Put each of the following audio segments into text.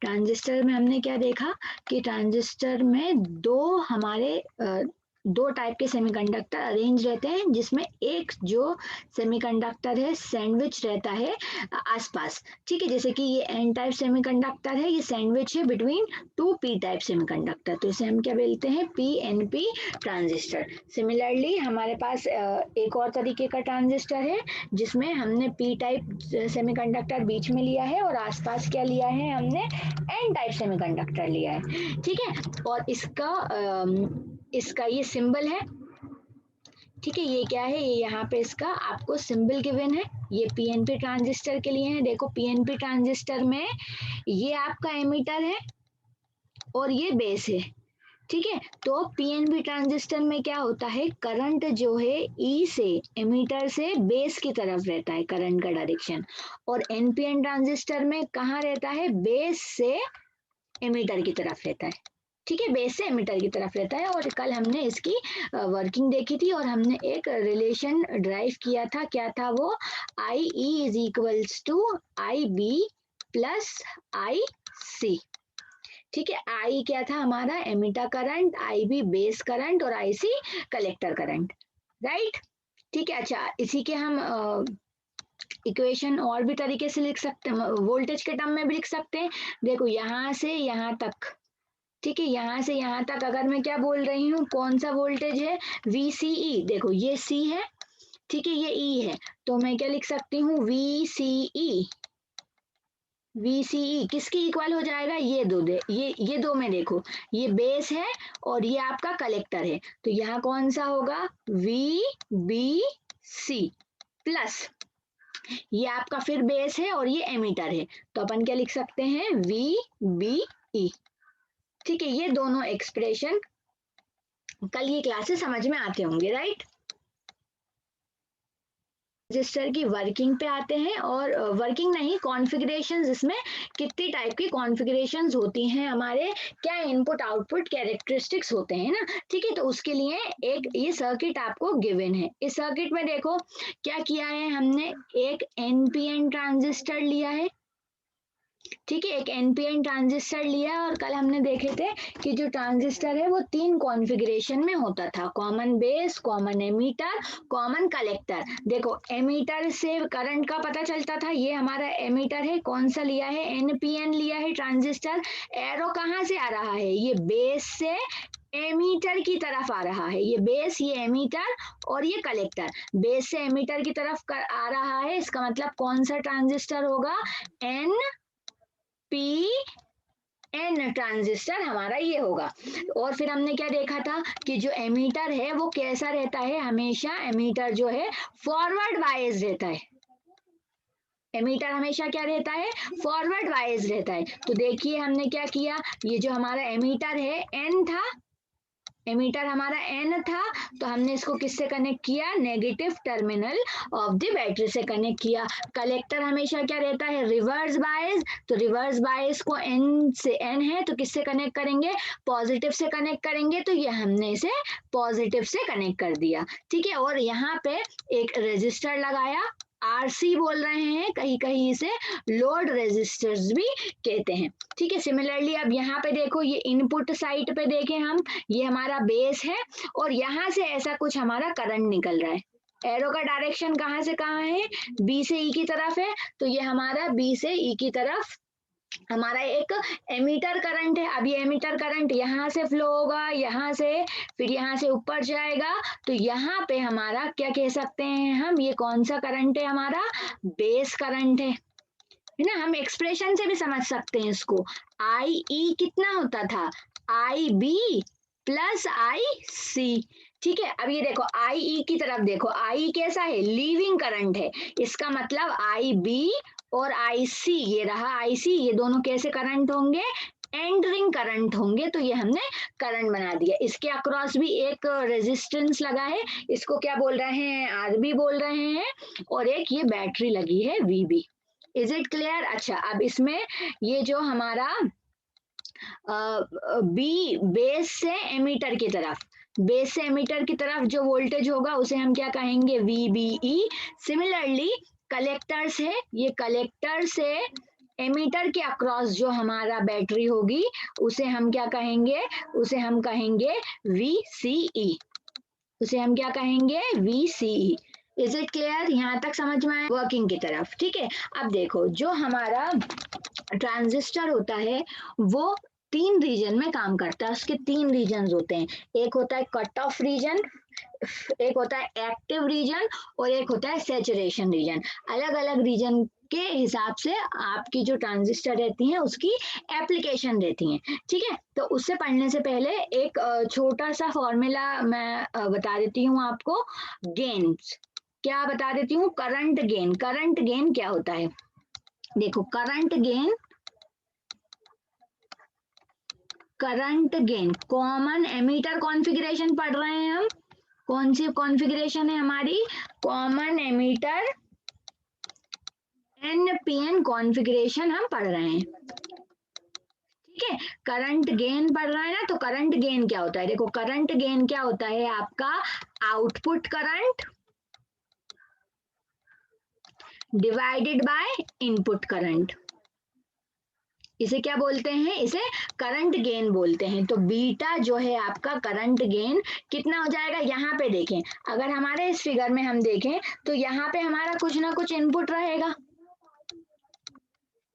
Transistor में हमने क्या देखा कि ट्रांजिस्टर में दो टाइप के सेमीकंडक्टर अरेंज रहते हैं, जिसमें एक जो सेमीकंडक्टर है सैंडविच रहता है आसपास। ठीक है, जैसे कि ये एन टाइप सेमीकंडक्टर है, ये सैंडविच है between two P type semiconductor, तो इसे हम क्या बोलते हैं, P N P transistor. Similarly हमारे पास एक और तरीके का ट्रांजिस्टर है जिसमें हमने पी टाइप सेमीकंडक्टर बीच में लिया है और आसपास क्या लिया है, हमने एन टाइप सेमीकंडक्टर लिया है। ठीक है, और इसका ये सिंबल है। ठीक है, ये क्या है, ये यहाँ पे इसका आपको सिंबल गिवन है। ये पीएनपी ट्रांजिस्टर के लिए है। देखो पीएनपी ट्रांजिस्टर में ये आपका एमीटर है और ये बेस है। ठीक है, तो पीएनपी ट्रांजिस्टर में क्या होता है, करंट जो है ई से एमीटर से बेस की तरफ रहता है करंट का डायरेक्शन, और एनपीएन ट्रांजिस्टर में कहाँ रहता है, बेस से एमीटर की तरफ रहता है। ठीक है, बेस से एमीटर की तरफ रहता है। और कल हमने इसकी वर्किंग देखी थी और हमने एक रिलेशन ड्राइव किया था। क्या था वो, I E is equals to I B plus I C. ठीक है, आई क्या था हमारा, emitter current, I B base current और I C collector current, right. ठीक है, अच्छा इसी के हम इक्वेशन और भी तरीके से लिख सकते हैं, वोल्टेज के टर्म में भी लिख सकते हैं। देखो यहाँ से यहाँ तक, ठीक है, यहाँ से यहाँ तक अगर मैं क्या बोल रही हूँ, कौन सा वोल्टेज है, VCE। देखो ये C है, ठीक है, ये E है, तो मैं क्या लिख सकती हूँ, VCE। VCE किसके इक्वल हो जाएगा, ये दो में देखो, ये बेस है और ये आपका कलेक्टर है, तो यहाँ कौन सा होगा, VBC प्लस ये आपका फिर बेस है और ये एमीटर है, तो अपन क्या लिख सकते हैं, VBE। ठीक है, ये दोनों एक्सप्रेशन कल ये क्लासेस समझ में आते होंगे, राइट। रजिस्टर की वर्किंग पे आते हैं, और वर्किंग नहीं, कॉन्फ़िगरेशंस, इसमें कितनी टाइप की कॉन्फ़िगरेशंस होती हैं, हमारे क्या इनपुट आउटपुट कैरेक्टरिस्टिक्स होते हैं ना। ठीक है, तो उसके लिए एक ये सर्किट आपको गिवन है। इस सर्किट में देखो क्या किया है हमने, एक एनपीएन ट्रांजिस्टर लिया है। ठीक है, एक एनपीएन ट्रांजिस्टर लिया, और कल हमने देखे थे कि जो ट्रांजिस्टर है वो 3 कॉन्फ़िगरेशन में होता था, common base, common ammeter, common collector. देखो एमीटर से करंट का पता चलता था, ये हमारा एमीटर है, कौन सा लिया है, एनपीएन लिया है ट्रांजिस्टर। एरो कहाँ से आ रहा है, ये बेस से एमीटर की तरफ आ रहा है, ये बेस, ये एमीटर और ये कलेक्टर, बेस से एमीटर की तरफ आ रहा है। इसका मतलब कौन सा ट्रांजिस्टर होगा, एन पी एन ट्रांजिस्टर हमारा ये होगा। और फिर हमने क्या देखा था कि जो एमीटर है वो कैसा रहता है, हमेशा एमीटर जो है फॉरवर्ड वाइज रहता है। एमीटर हमेशा क्या रहता है, फॉरवर्ड वाइज रहता है। तो देखिए हमने क्या किया, ये जो हमारा एमीटर है एन था, एमीटर हमारा एन था, तो हमने इसको किससे कनेक्ट किया, negative terminal of the battery से कनेक्ट किया। कलेक्टर हमेशा क्या रहता है, रिवर्स बायस, तो रिवर्स बायस को एन से, एन है तो किससे कनेक्ट करेंगे, पॉजिटिव से कनेक्ट करेंगे, तो ये हमने इसे पॉजिटिव से कनेक्ट कर दिया। ठीक है, और यहाँ पे एक रेजिस्टर लगाया, आरसी बोल रहे हैं, कहीं कहीं इसे लोड रेजिस्टर्स भी कहते हैं। ठीक है, सिमिलरली अब यहाँ पे देखो, ये इनपुट साइड पे देखें हम, ये हमारा बेस है और यहाँ से ऐसा कुछ हमारा करंट निकल रहा है। एरो का डायरेक्शन कहाँ से कहाँ है, बी से ई की तरफ है, तो ये हमारा बी से ई की तरफ हमारा एक एमीटर करंट है। अब ये एमीटर करंट यहाँ से फ्लो होगा, यहाँ से, फिर यहाँ से ऊपर जाएगा, तो यहाँ पे हमारा क्या कह सकते हैं हम, ये कौन सा करंट है, हमारा बेस करंट है ना। हम एक्सप्रेशन से भी समझ सकते हैं इसको, आई ई कितना होता था, आई बी प्लस आई सी। ठीक है, अब ये देखो आई ई की तरफ देखो, आई कैसा है, लीविंग करंट है, इसका मतलब आई बी और आई सी, ये रहा आई सी, ये दोनों कैसे करंट होंगे, एंटरिंग करंट होंगे, तो ये हमने करंट बना दिया। इसके अक्रॉस भी एक रेजिस्टेंस लगा है, इसको क्या बोल रहे हैं, आरबी बोल रहे हैं, और एक ये बैटरी लगी है वीबी। Is it clear. अच्छा, अब इसमें ये जो हमारा बी बेस से एमीटर की तरफ, बेस से एमीटर की तरफ जो वोल्टेज होगा उसे हम क्या कहेंगे, VBE। सिमिलरली कलेक्टर्स है, ये कलेक्टर से एमीटर के अक्रॉस जो हमारा बैटरी होगी उसे हम क्या कहेंगे, उसे हम कहेंगे VCE, उसे हम क्या कहेंगे, VCE। इज इट क्लियर, यहाँ तक समझ में आया वर्किंग की तरफ? ठीक है, अब देखो जो हमारा ट्रांजिस्टर होता है वो 3 रीजन में काम करता है, उसके 3 रीजन होते हैं, एक होता है कट ऑफ रीजन, एक होता है एक्टिव रीजन और एक होता है सैचुरेशन रीजन। अलग अलग रीजन के हिसाब से आपकी जो ट्रांजिस्टर रहती हैं उसकी एप्लीकेशन रहती हैं। ठीक है, तो उससे पढ़ने से पहले एक छोटा सा फॉर्मूला मैं बता देती हूँ आपको। गेन्स क्या बता देती हूँ, करंट गेन, करंट गेन क्या होता है, देखो current gain, current gain common ammeter configuration पढ़ रहे हैं हम, कौन सी कॉन्फ़िगरेशन है हमारी, कॉमन एमीटर NPN कॉन्फ़िगरेशन हम पढ़ रहे हैं। ठीक है, करंट गेन पढ़ रहे हैं ना, तो करंट गेन क्या होता है, देखो करंट गेन क्या होता है आपका, output current divided by input current, इसे क्या बोलते हैं, इसे करंट गेन बोलते हैं। तो बीटा जो है आपका करंट गेन कितना हो जाएगा, यहाँ पे देखें, अगर हमारे इस फिगर में हम देखें तो यहाँ पे हमारा कुछ ना कुछ इनपुट रहेगा।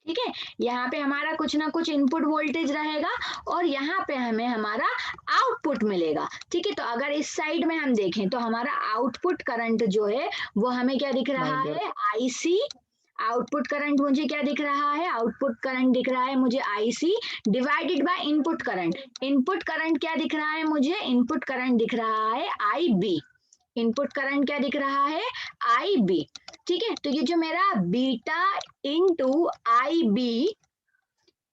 ठीक है, यहाँ पे हमारा कुछ ना कुछ इनपुट वोल्टेज रहेगा और यहाँ पे हमें हमारा आउटपुट मिलेगा। ठीक है, तो अगर इस साइड में हम देखें तो हमारा आउटपुट करंट जो है वो हमें क्या दिख रहा है, IC। आउटपुट करंट मुझे क्या दिख रहा है, आउटपुट करंट दिख रहा है मुझे IC divided by input current. Input current क्या दिख रहा है मुझे, इनपुट करंट दिख रहा है IB। इनपुट करंट क्या दिख रहा है, IB। ठीक है, तो ये जो मेरा beta into IB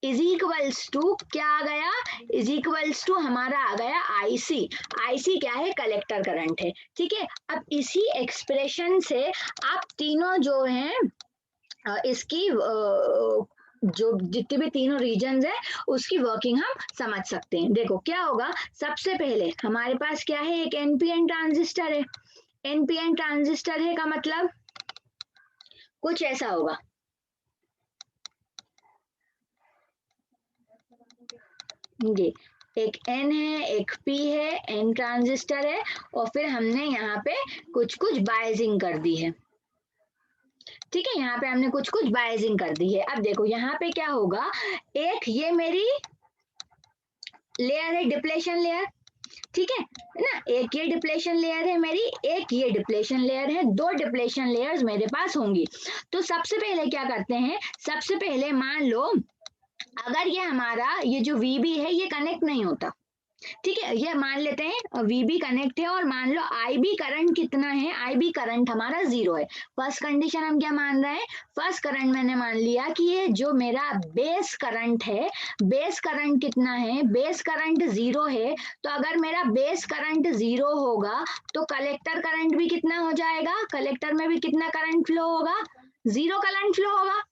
is equals to क्या आ गया, इज इक्वल्स टू हमारा आ गया IC। IC क्या है, कलेक्टर करंट है। ठीक है, अब इसी एक्सप्रेशन से आप तीनों जो हैं इसकी जो जितने भी तीनों रीजन्स है उसकी वर्किंग हम समझ सकते हैं। देखो क्या होगा, सबसे पहले हमारे पास क्या है, एक NPN ट्रांजिस्टर है। NPN ट्रांजिस्टर है का मतलब कुछ ऐसा होगा, जी एक N है, एक P है, N ट्रांजिस्टर है और फिर हमने यहाँ पे कुछ कुछ बायजिंग कर दी है। ठीक है, यहाँ पे हमने कुछ कुछ बायजिंग कर दी है। अब देखो यहाँ पे क्या होगा, एक ये मेरी लेयर है, डिप्लेशन लेयर। ठीक है ना, एक ये डिप्लेशन लेयर है मेरी, एक ये डिप्लेशन लेयर है, 2 डिप्लेशन लेयर्स मेरे पास होंगी। तो सबसे पहले क्या करते हैं, सबसे पहले मान लो अगर ये हमारा ये जो VB है ये कनेक्ट नहीं होता, ठीक है, ये मान लेते हैं VB कनेक्ट है और मान लो IB करंट कितना है, IB करंट हमारा 0 है। फर्स्ट कंडीशन हम क्या मान रहे हैं, फर्स्ट करंट मैंने मान लिया कि ये जो मेरा बेस करंट है, बेस करंट कितना है, बेस करंट 0 है। तो अगर मेरा बेस करंट 0 होगा तो कलेक्टर करंट भी कितना हो जाएगा, कलेक्टर में भी कितना करंट फ्लो होगा, 0 करंट फ्लो होगा।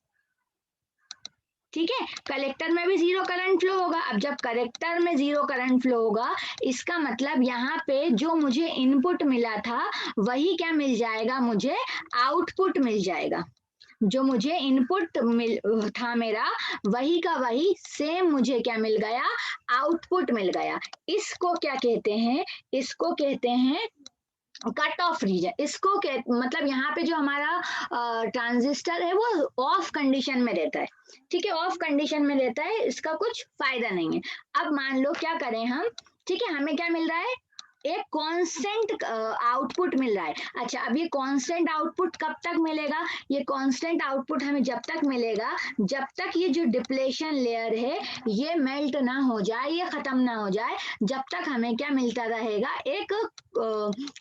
ठीक है, कलेक्टर में भी 0 करंट फ्लो होगा। अब जब कलेक्टर में 0 करंट फ्लो होगा इसका मतलब यहाँ पे जो मुझे इनपुट मिला था वही क्या मिल जाएगा, मुझे आउटपुट मिल जाएगा। जो मुझे इनपुट मिल था मेरा वही का वही सेम मुझे क्या मिल गया, आउटपुट मिल गया। इसको क्या कहते हैं, इसको कहते हैं कट ऑफ रीजन। इसको मतलब यहाँ पे जो हमारा ट्रांजिस्टर है वो ऑफ कंडीशन में रहता है। ठीक है, ऑफ कंडीशन में रहता है, इसका कुछ फायदा नहीं है। अब मान लो क्या करें हम, ठीक है, हमें क्या मिल रहा है, एक कांस्टेंट आउटपुट मिल रहा है। अच्छा, अब ये कांस्टेंट आउटपुट कब तक मिलेगा, ये कांस्टेंट आउटपुट हमें जब तक मिलेगा जब तक ये जो डिप्लेशन लेयर है ये मेल्ट ना हो जाए, ये खत्म ना हो जाए, जब तक हमें क्या मिलता रहेगा, एक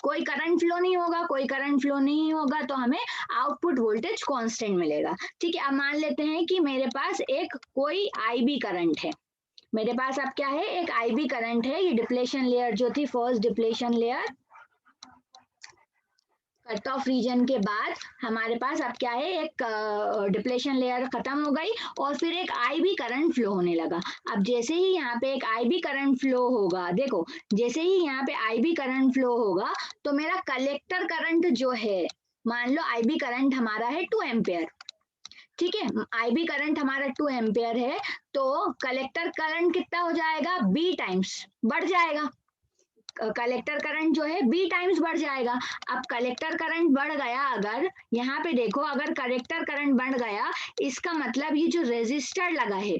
कोई करंट फ्लो नहीं होगा, कोई करंट फ्लो नहीं होगा तो हमें आउटपुट वोल्टेज कांस्टेंट मिलेगा। ठीक है, अब मान लेते हैं कि मेरे पास एक कोई IB करंट है, मेरे पास अब क्या है, एक IB करंट है। ये डिप्लेशन लेयर जो थी, first depletion layer cut off region के बाद हमारे पास अब क्या है, एक डिप्लेशन लेयर खत्म हो गई और फिर एक IB करंट फ्लो होने लगा। अब जैसे ही यहाँ पे एक IB करंट फ्लो होगा, देखो जैसे ही यहाँ पे IB करंट फ्लो होगा तो मेरा कलेक्टर करंट जो है, मान लो IB करंट हमारा है 2 एम्पेयर। ठीक है, आईबी करंट हमारा 2 एम्पियर है, तो कलेक्टर करंट कितना हो जाएगा, बी टाइम्स बढ़ जाएगा। कलेक्टर करंट जो है बी टाइम्स बढ़ जाएगा। अब कलेक्टर करंट बढ़ गया, अगर यहाँ पे देखो, अगर कलेक्टर करंट बढ़ गया, इसका मतलब ये जो रेजिस्टर लगा है,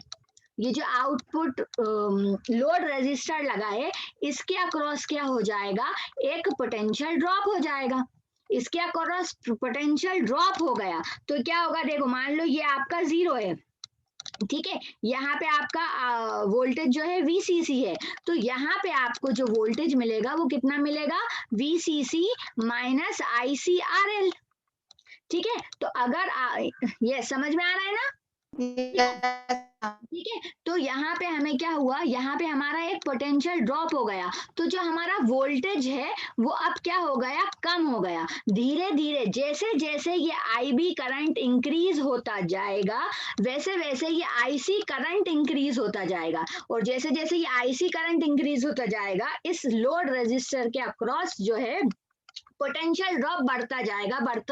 ये जो आउटपुट लोड रेजिस्टर लगा है, इसके अक्रॉस क्या हो जाएगा, एक पोटेंशियल ड्रॉप हो जाएगा। इसके अक्रॉस पोटेंशियल ड्रॉप हो गया तो क्या होगा, देखो मान लो ये आपका 0 है, ठीक है, यहाँ पे आपका वोल्टेज जो है वीसीसी है, तो यहाँ पे आपको जो वोल्टेज मिलेगा वो कितना मिलेगा, वीसीसी माइनस आईसीआरएल। ठीक है, तो अगर ये समझ में आ रहा है ना, ठीक है, तो यहाँ पे हमें क्या हुआ, यहाँ पे हमारा एक पोटेंशियल ड्रॉप हो गया, तो जो हमारा वोल्टेज है वो अब क्या हो गया, कम हो गया। धीरे धीरे जैसे जैसे ये आईबी करंट इंक्रीज होता जाएगा, वैसे वैसे ये आईसी करंट इंक्रीज होता जाएगा, और जैसे जैसे ये आईसी करंट इंक्रीज होता जाएगा, इस लोड रेजिस्टर के अक्रॉस जो है पोटेंशियल ड्रॉप बढ़ता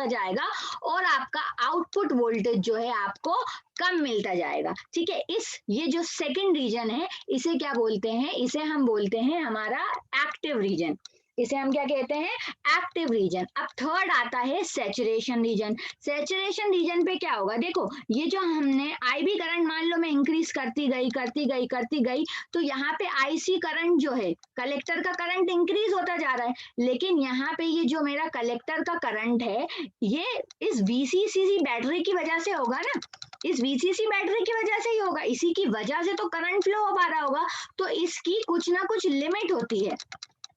जाएगा, और आपका आउटपुट वोल्टेज जो है आपको कम मिलता जाएगा। ठीक है, ये जो सेकंड रीजन है, इसे क्या बोलते हैं, इसे हम बोलते हैं हमारा एक्टिव रीजन। इसे हम क्या कहते हैं, एक्टिव रीजन। अब थर्ड आता है सैचुरेशन रीजन। सैचुरेशन रीजन पे क्या होगा, देखो ये जो हमने आईबी करंट मान लो मैं इंक्रीज करती गई, तो यहाँ पे आईसी करंट जो है, कलेक्टर का करंट इंक्रीज होता जा रहा है, लेकिन यहाँ पे ये जो मेरा कलेक्टर का करंट है, ये इस वीसीसी बैटरी की वजह से होगा ना, इस वीसीसी बैटरी की वजह से ही होगा, इसी की वजह से तो करंट फ्लो हो पा रहा होगा, तो इसकी कुछ ना कुछ लिमिट होती है।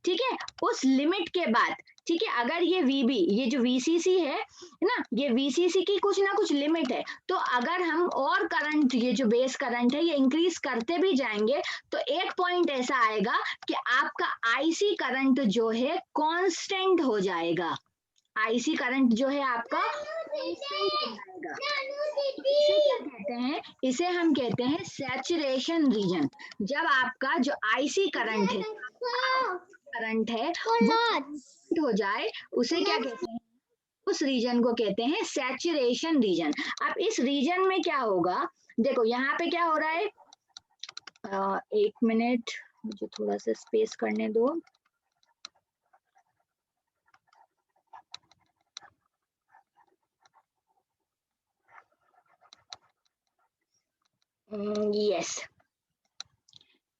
ठीक है, उस लिमिट के बाद, ठीक है, अगर ये वीबी, ये जो वीसीसी है ना, ये वीसीसी की कुछ ना कुछ लिमिट है, तो अगर हम और करंट, ये जो बेस करंट है ये इंक्रीज करते भी जाएंगे, तो एक पॉइंट ऐसा आएगा कि आपका आईसी करंट जो है कांस्टेंट हो जाएगा। आईसी करंट जो है आपका कांस्टेंट हो जाएगा। इसे क्या कहते हैं, इसे हम कहते हैं सैचुरेशन रीजन। जब आपका जो आईसी करंट है वो हो जाए, उसे क्या कहते हैं, उस रीजन को कहते हैं सैचुरेशन रीजन। अब इस रीजन में क्या होगा, देखो यहाँ पे क्या हो रहा है, एक मिनट मुझे थोड़ा सा स्पेस करने दो। यस,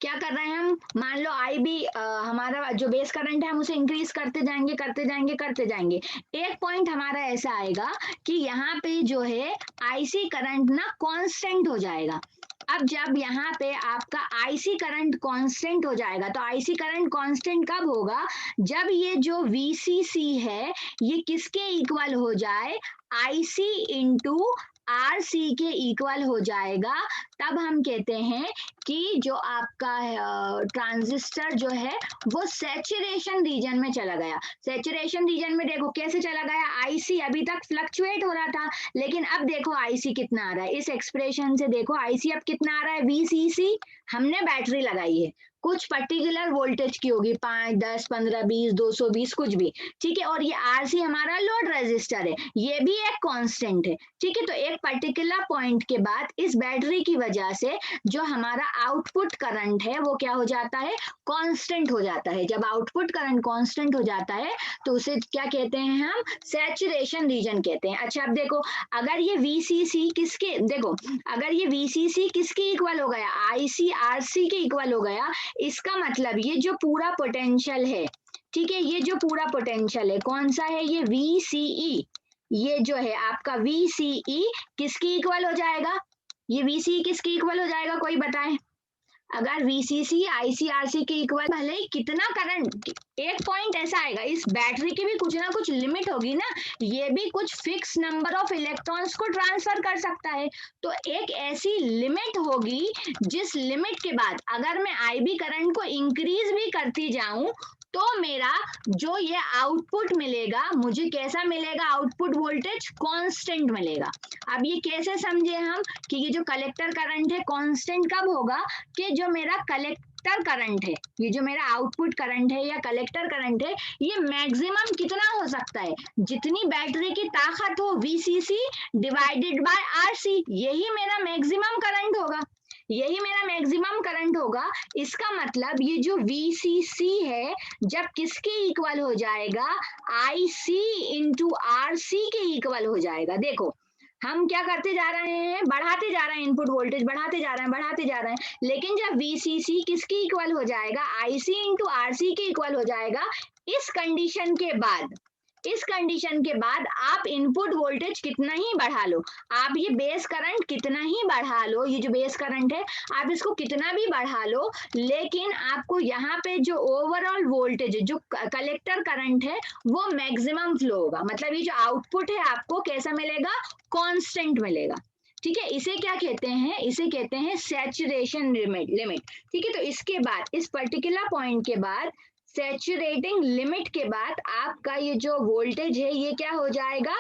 क्या कर रहे हैं हम, मान लो आई बी, हमारा जो बेस करंट है हम उसे इंक्रीज करते जाएंगे, एक पॉइंट हमारा ऐसा आएगा कि यहाँ पे जो है आईसी करंट ना कांस्टेंट हो जाएगा। अब जब यहाँ पे आपका आईसी करंट कांस्टेंट हो जाएगा, तो आईसी करंट कांस्टेंट कब होगा, जब ये जो वीसीसी है ये किसके इक्वल हो जाए, आईसी इंटू आरसी के इक्वल हो जाएगा, तब हम कहते हैं कि जो आपका ट्रांजिस्टर जो है वो सैचुरेशन रीजन में चला गया। सैचुरेशन रीजन में देखो कैसे चला गया, आईसी अभी तक फ्लक्चुएट हो रहा था, लेकिन अब देखो आईसी कितना आ रहा है, इस एक्सप्रेशन से देखो आईसी अब कितना आ रहा है, वीसीसी, हमने बैटरी लगाई है, कुछ पर्टिकुलर वोल्टेज की होगी, 5, 10, 15, 20, 220 कुछ भी, ठीक है, और ये आरसी हमारा लोड रेजिस्टर है, ये भी एक कांस्टेंट है। ठीक है, तो एक पर्टिकुलर पॉइंट के बाद इस बैटरी की वजह से जो हमारा आउटपुट करंट है वो क्या हो जाता है, कांस्टेंट हो जाता है। जब आउटपुट करंट कांस्टेंट हो जाता है तो उसे क्या कहते हैं, हम सैचुरेशन रीजन कहते हैं। अच्छा, अब देखो अगर ये वीसीसी किसके, देखो अगर ये वीसीसी किसके इक्वल हो गया, आईसी आरसी के इक्वल हो गया, इसका मतलब ये जो पूरा पोटेंशियल है, ठीक है, ये जो पूरा पोटेंशियल है कौन सा है, ये वीसीई, ये जो है आपका वीसीई किसकी इक्वल हो जाएगा, ये वीसीई किसकी इक्वल हो जाएगा, कोई बताए, अगर वीसीसी आईसीआरसी के इक्वल, भले ही कितना करंट, एक पॉइंट ऐसा आएगा, इस बैटरी की भी कुछ ना कुछ लिमिट होगी ना, ये भी कुछ फिक्स नंबर ऑफ इलेक्ट्रॉन्स को ट्रांसफर कर सकता है, तो एक ऐसी लिमिट होगी जिस लिमिट के बाद अगर मैं आईबी करंट को इंक्रीज भी करती जाऊं, तो मेरा जो ये आउटपुट मिलेगा, मुझे कैसा मिलेगा, आउटपुट वोल्टेज कांस्टेंट मिलेगा। अब ये कैसे समझे हम कि ये जो कलेक्टर करंट है कांस्टेंट कब होगा, कि जो मेरा कलेक्टर करंट है, ये जो मेरा आउटपुट करंट है या कलेक्टर करंट है, ये मैक्सिमम कितना हो सकता है, जितनी बैटरी की ताकत हो VCC डिवाइडेड बाय RC, यही मेरा मैक्सिमम करंट होगा, यही मेरा मैक्सिमम करंट होगा। इसका मतलब ये जो VCC है जब किसके इक्वल हो जाएगा, IC इंटू RC के इक्वल हो जाएगा। देखो हम क्या करते जा रहे हैं, बढ़ाते जा रहे हैं, इनपुट वोल्टेज बढ़ाते जा रहे हैं, बढ़ाते जा रहे हैं, लेकिन जब VCC किसके इक्वल हो जाएगा, IC इंटू RC के इक्वल हो जाएगा, इस कंडीशन के बाद, इस कंडीशन के बाद आप इनपुट वोल्टेज कितना ही बढ़ा लो, आप ये बेस करंट कितना ही बढ़ा लो, ये जो बेस करंट है आप इसको कितना भी बढ़ा लो, लेकिन आपको यहाँ पे जो ओवरऑल वोल्टेज जो कलेक्टर करंट है वो मैक्सिमम फ्लो होगा। मतलब ये जो आउटपुट है आपको कैसा मिलेगा, कांस्टेंट मिलेगा। ठीक है, इसे क्या कहते हैं, इसे कहते हैं सैचुरेशन लिमिट। ठीक है, तो इसके बाद इस पर्टिकुलर पॉइंट के बाद, सैचुरेटिंग लिमिट के बाद आपका ये जो वोल्टेज है ये क्या हो जाएगा,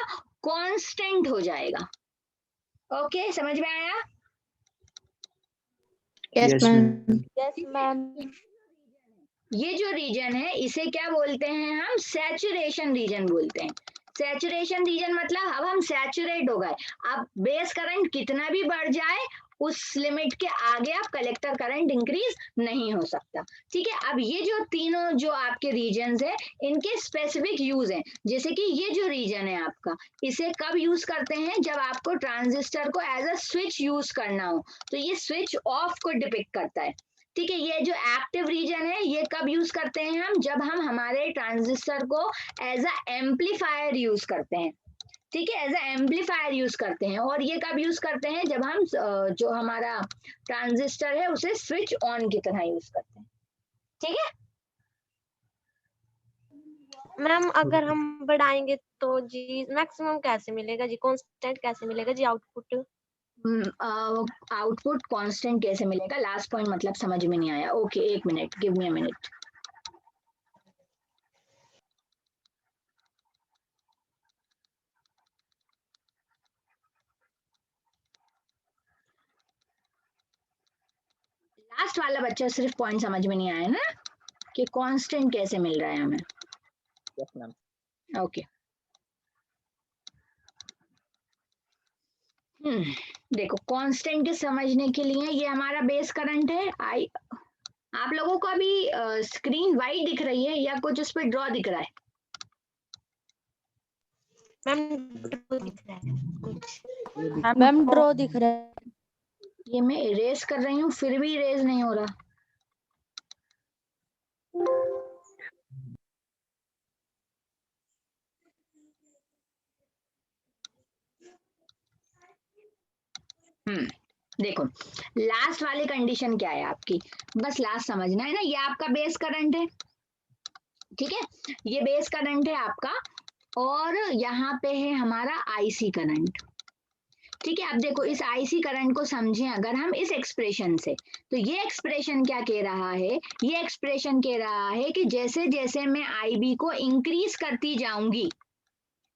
कांस्टेंट हो जाएगा। ओके, समझ में आया? Yes ma'am. Yes ma'am. ये जो रीजन है इसे क्या बोलते हैं हम, सैचुरेशन रीजन बोलते हैं। सैचुरेशन रीजन मतलब अब हम सैचुरेट हो गए, अब बेस करंट कितना भी बढ़ जाए उस लिमिट के आगे आप कलेक्टर करंट इंक्रीज नहीं हो सकता। ठीक है, अब ये जो तीनों जो आपके रीजन्स है इनके स्पेसिफिक यूज हैं। जैसे कि ये जो रीजन है आपका, इसे कब यूज करते हैं, जब आपको ट्रांजिस्टर को एज अ स्विच यूज करना हो, तो ये स्विच ऑफ को डिपिक्ट करता है। ठीक है, ये जो एक्टिव रीजन है ये कब यूज करते हैं हम, जब हम हमारे ट्रांजिस्टर को एज अ एम्पलीफायर यूज करते हैं। ठीक है, एज अ एम्पलीफायर यूज करते हैं। और ये कब यूज करते हैं, जब हम जो हमारा ट्रांजिस्टर है उसे स्विच ऑन की तरह यूज करते हैं। ठीक है मैम, अगर हम बढ़ाएंगे तो जी मैक्सिमम कैसे मिलेगा जी, कांस्टेंट कैसे मिलेगा जी आउटपुट? आउटपुट कांस्टेंट कैसे मिलेगा, लास्ट पॉइंट मतलब समझ में नहीं आया। ओके, एक minute, give me a minute. Last वाला बच्चा सिर्फ पॉइंट समझ में नहीं आया ना, कि कांस्टेंट कैसे मिल रहा है हमें। Yes ma'am. ओके, देखो कांस्टेंट के समझने के लिए ये हमारा बेस करंट है आई। आप लोगों को अभी स्क्रीन वाइट दिख रही है या कुछ उस पर ड्रॉ दिख रहा है? मैम ड्रॉ दिख रहा है कुछ। मैम ड्रॉ दिख रहा है। ये मैं इरेज कर रही हूँ फिर भी इरेज नहीं हो रहा। देखो लास्ट वाली कंडीशन क्या है आपकी, बस लास्ट समझना है ना। ये आपका बेस करंट है, ठीक है, ये बेस करंट है आपका, और यहाँ पे है हमारा आईसी करंट। ठीक है, अब देखो इस आईसी करंट को समझें अगर हम इस एक्सप्रेशन से, तो ये एक्सप्रेशन क्या कह रहा है, ये एक्सप्रेशन कह रहा है कि जैसे जैसे मैं आईबी को इंक्रीज करती जाऊंगी,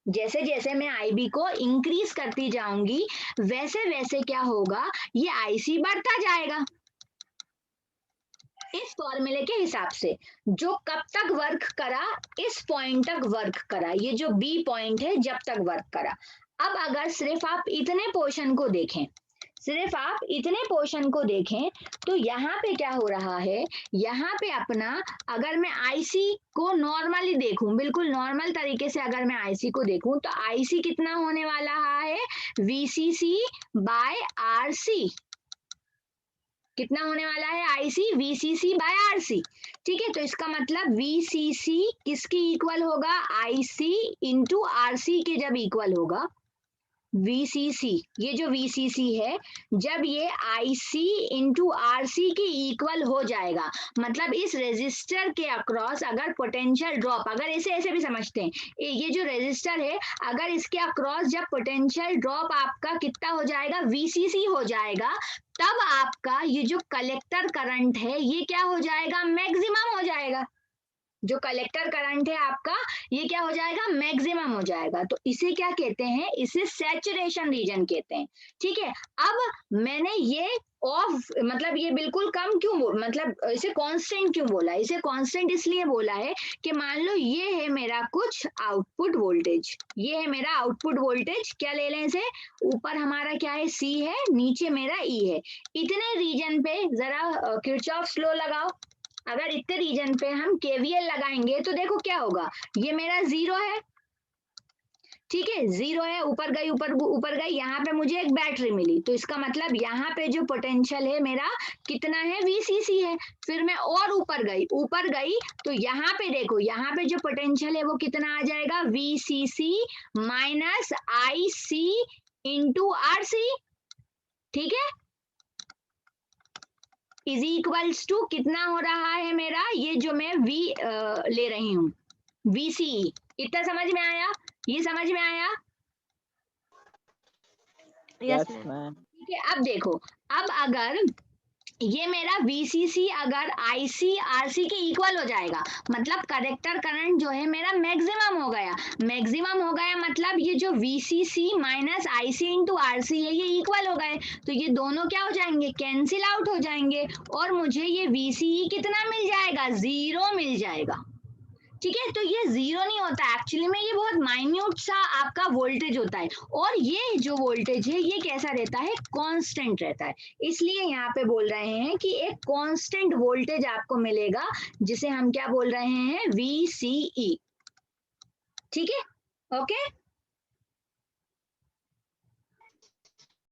जैसे जैसे मैं आईबी को इंक्रीज करती जाऊंगी वैसे वैसे क्या होगा, ये आईसी बढ़ता जाएगा। इस फॉर्मूले के हिसाब से जो कब तक वर्क करा, इस पॉइंट तक वर्क करा, ये जो बी पॉइंट है जब तक वर्क करा। अब अगर सिर्फ आप इतने पोर्शन को देखें, सिर्फ आप इतने पोर्शन को देखें, तो यहाँ पे क्या हो रहा है, यहाँ पे अपना अगर मैं आईसी को नॉर्मली देखूं, बिल्कुल नॉर्मल तरीके से अगर मैं आईसी को देखूं, तो आईसी कितना होने वाला है, वीसीसी बाय आरसी। कितना होने वाला है आईसी, वीसीसी बाय आरसी। ठीक है, तो इसका मतलब वीसीसी किसकी इक्वल होगा, आईसी इंटू आरसी के जब इक्वल होगा, VCC, ये जो VCC है जब ये IC इंटू RC के इक्वल हो जाएगा, मतलब इस रेजिस्टर के अक्रॉस अगर पोटेंशियल ड्रॉप, अगर ऐसे ऐसे भी समझते हैं, ये जो रेजिस्टर है अगर इसके अक्रॉस जब पोटेंशियल ड्रॉप आपका कितना हो जाएगा, VCC हो जाएगा, तब आपका ये जो कलेक्टर करंट है ये क्या हो जाएगा, मैक्सिमम हो जाएगा। जो कलेक्टर करंट है आपका ये क्या हो जाएगा, मैक्सिमम हो जाएगा। तो इसे क्या कहते हैं, इसे सैचुरेशन रीजन कहते हैं। ठीक है, अब मैंने ये ऑफ, मतलब ये बिल्कुल कम क्यों मतलब इसे कांस्टेंट क्यों बोला है? इसे कांस्टेंट इसलिए बोला है कि मान लो ये है मेरा कुछ आउटपुट वोल्टेज, ये है मेरा आउटपुट वोल्टेज, क्या ले लें इसे, ऊपर हमारा क्या है C है, नीचे मेरा E है। इतने रीजन पे जरा किरचॉफ्स लॉ लगाओ। अगर इतने रीजन पे हम KVL लगाएंगे तो देखो क्या होगा, ये मेरा 0 है, ठीक है, 0 है, ऊपर गई ऊपर गई, यहाँ पे मुझे एक बैटरी मिली, तो इसका मतलब यहाँ पे जो पोटेंशियल है मेरा कितना है, VCC है। फिर मैं और ऊपर गई तो यहाँ पे देखो, यहाँ पे जो पोटेंशियल है वो कितना आ जाएगा, VCC minus IC into RC, ठीक है, इज इक्वल्स टू कितना हो रहा है मेरा, ये जो मैं V ले रही हूँ, VCE। इतना समझ में आया, ये समझ में आया? Yes Yes, ma'am. ma'am. ठीक है, अब देखो, अब अगर ये मेरा VCC अगर IC RC के इक्वल हो जाएगा, मतलब कलेक्टर करंट जो है मेरा मैक्सिमम हो गया, मतलब ये जो VCC minus IC into RC है ये इक्वल हो गए, तो ये दोनों क्या हो जाएंगे, कैंसिल आउट हो जाएंगे, और मुझे ये VCE कितना मिल जाएगा, 0 मिल जाएगा। ठीक है, तो ये 0 नहीं होता, एक्चुअली में ये बहुत माइन्यूट सा आपका वोल्टेज होता है, और ये जो वोल्टेज है ये कैसा रहता है, कांस्टेंट रहता है। इसलिए यहाँ पे बोल रहे हैं कि एक कांस्टेंट वोल्टेज आपको मिलेगा, जिसे हम क्या बोल रहे हैं, VCE। ठीक है, ओके।